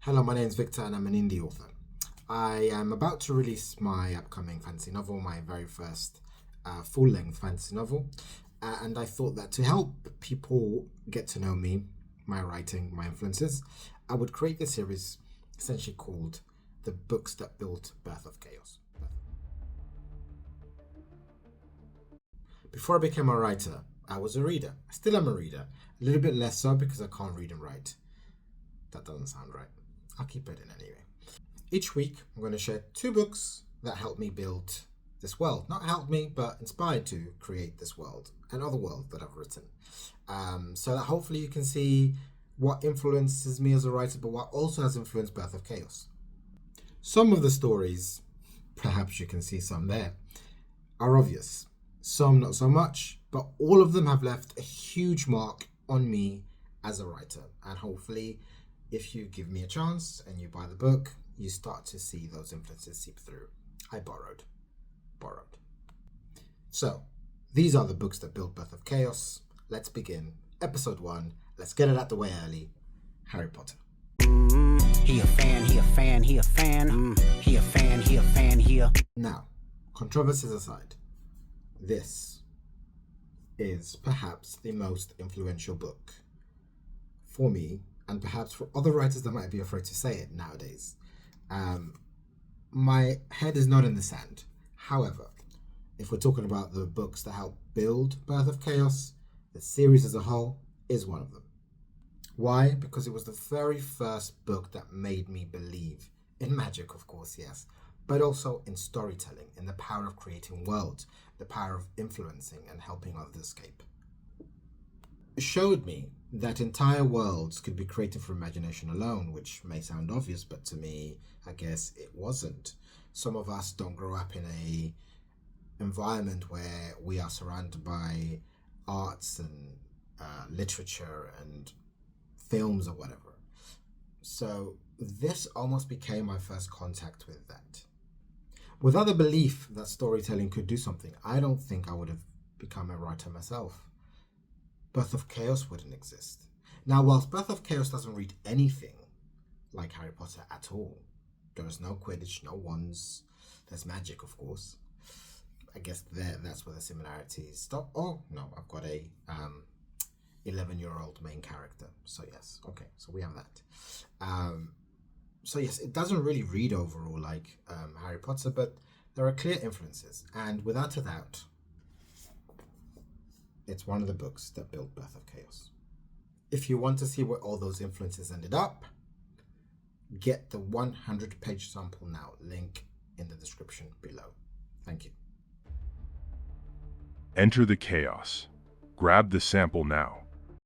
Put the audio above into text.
Hello, my name is Victor and I'm an indie author. I am about to release my upcoming fantasy novel, my very first full-length fantasy novel. And I thought that to help people get to know me, my writing, my influences, I would create this series essentially called The Books That Built Birth of Chaos. Before I became a writer, I was a reader. I still am a reader. A little bit less so because I can't read and write. That doesn't sound right. I'll keep it in anyway. Each week, I'm going to share 2 books that helped me build this world. Not helped me, but inspired to create this world and other worlds that I've written. So that hopefully you can see what influences me as a writer, but what also has influenced Birth of Chaos. Some of the stories, perhaps you can see some there, are obvious. Some not so much, but all of them have left a huge mark on me as a writer. And hopefully, if you give me a chance and you buy the book, you start to see those influences seep through. I borrowed. So, these are the books that built Birth of Chaos. Let's begin. Episode 1. Let's get it out the way early. Harry Potter. He a fan. Now, controversies aside, this is perhaps the most influential book for me, and perhaps for other writers that might be afraid to say it nowadays. My head is not in the sand. However, if we're talking about the books that helped build Birth of Chaos, the series as a whole is one of them. Why? Because it was the very first book that made me believe in magic, of course, yes, but also in storytelling, in the power of creating worlds, the power of influencing and helping others escape. It showed me that entire worlds could be created from imagination alone, which may sound obvious, but to me, I guess it wasn't. Some of us don't grow up in a environment where we are surrounded by arts and literature and films or whatever. So this almost became my first contact with that. Without the belief that storytelling could do something, I don't think I would have become a writer myself. Birth of Chaos wouldn't exist. Now, whilst Birth of Chaos doesn't read anything like Harry Potter at all, there is no Quidditch, no wands, there's magic, of course. I guess that's where the similarities stop. Oh, no, I've got a 11-year-old main character. So yes, okay, so we have that. So yes, it doesn't really read overall like Harry Potter, but there are clear influences. And without a doubt, it's one of the books that built Birth of Chaos. If you want to see where all those influences ended up, get the 100-page sample now. Link in the description below. Thank you. Enter the chaos. Grab the sample now.